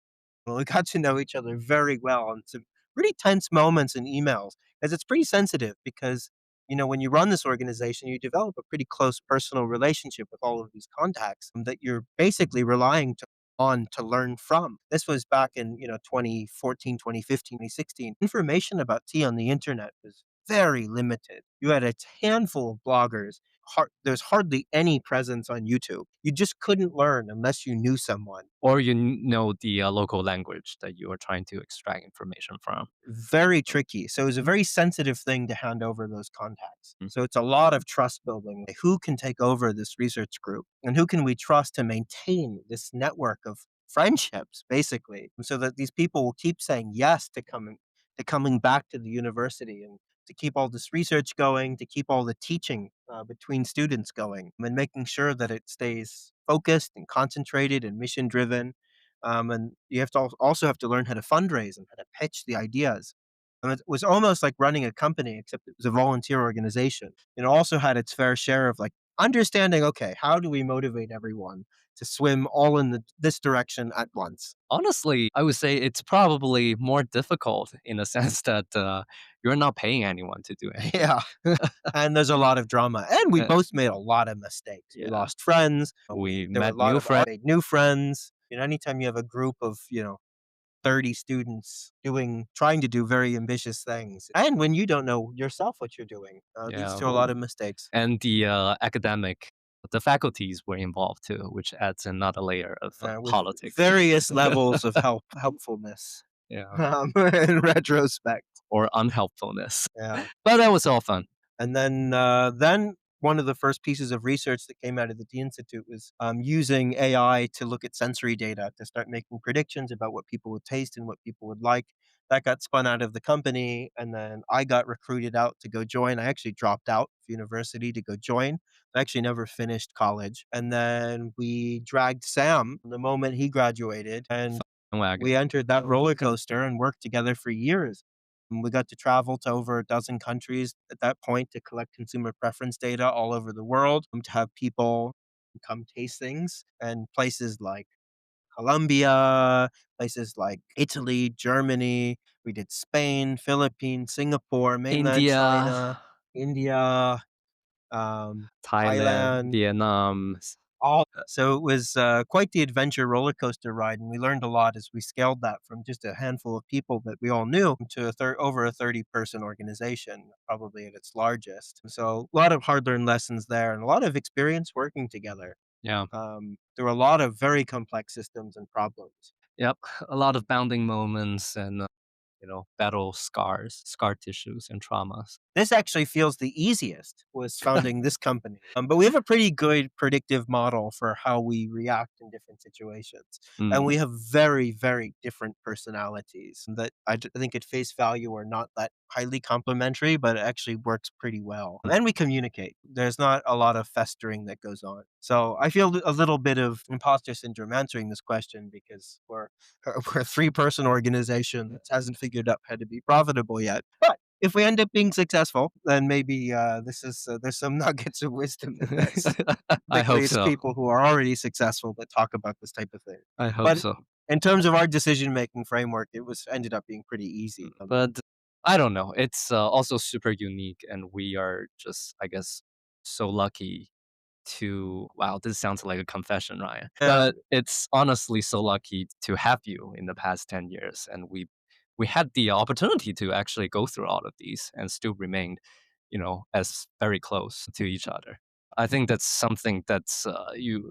Well, we got to know each other very well and some pretty tense moments in emails, as it's pretty sensitive because, when you run this organization, you develop a pretty close personal relationship with all of these contacts that you're basically relying on to learn from. This was back in, 2014, 2015, 2016. Information about tea on the internet was very limited. You had a handful of bloggers. There's hardly any presence on YouTube. You just couldn't learn unless you knew someone. Or know the local language that you are trying to extract information from. Very tricky. So it was a Mm, very sensitive thing to hand over those contacts. mm. So it's a lot of trust building. Like, who can take over this research group and who can we trust to maintain this network of friendships, basically, so that these people will keep saying yes to coming back to the university and to keep all this research going, to keep all the teaching between students going, and making sure that it stays focused and concentrated and mission driven. And you have to also have to learn how to fundraise and how to pitch the ideas. And it was almost like running a company, except it was a volunteer organization. It also had its fair share of like understanding, okay, how do we motivate everyone to swim all in this direction at once? Honestly, I would say it's probably more difficult in the sense that you're not paying anyone to do anything. Yeah. And there's a lot of drama. And we Uh, both made a lot of mistakes. We yeah, lost friends. we There were a met lot new of friends. made new friends. Anytime you have a group of, 30 students trying to do very ambitious things. And when you don't know yourself what you're doing, leads Yeah, to a lot of mistakes. and the faculties were involved too, which adds another layer of With politics. various levels of helpfulness, Yeah, in retrospect. or unhelpfulness. Yeah. But that was all fun. And then one of the first pieces of research that came out of the Tea Institute was using AI to look at sensory data to start making predictions about what people would taste and what people would like. That got spun out of the company, and then I got recruited out to go join. I actually dropped out of university to go join. I actually never finished college. And then we dragged Sam the moment he graduated, and Wagon. we entered that roller coaster and worked together for years. And we got to travel to over a dozen countries at that point to collect consumer preference data all over the world, to have people come taste things. And places like Colombia, places like Italy, Germany. We did Spain, Philippines, Singapore, mainland India, China, India, Thailand, Thailand, Vietnam. all so it was, quite the adventure roller coaster ride, and we learned a lot as we scaled that from just a handful of people that we all knew to over a 30-person organization, probably at its largest. So, a lot of hard-learned lessons there and a lot of experience working together, Yeah. through a lot of very complex systems and problems. Yep. A lot of bounding moments and battle scars, scar tissues, and traumas. This actually feels the easiest, was founding this company. But we have a pretty good predictive model for how we react in different situations. And Mm. we have very, very different personalities that I think at face value are not that highly complementary, but it actually works pretty well. And we communicate. There's not a lot of festering that goes on. So I feel a little bit of imposter syndrome answering this question because we're a three-person organization that hasn't figured out how to be profitable yet. But if we end up being successful, then maybe this is there's some nuggets of wisdom in this. I Particularly, hope it's so. people who are already successful that talk about this type of thing. I hope But so. in terms of our decision making framework, it was ended up being pretty easy. But I don't know. It's also super unique, and we are just, I guess, so lucky to. Wow, this sounds like a confession, Ryan. Yeah, But it's honestly so lucky to have you in the past 10 years, and we had the opportunity to actually go through all of these and still remained, as very close to each other. I think that's something that's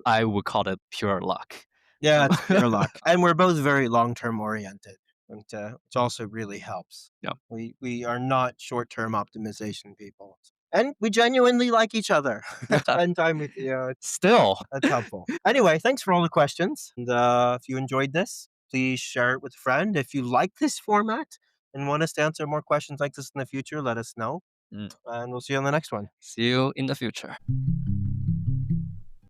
I would call it pure luck. yeah, it's pure luck, and we're both very long term oriented, and which also really helps. Yeah. We are not short term optimization people, and we genuinely like each other. Spend time with you. Still. That's helpful. Anyway, thanks for all the questions. And if you enjoyed this, please share it with a friend. If you like this format and want us to answer more questions like this in the future, let us know. Mm. And we'll see you on the next one. See you in the future.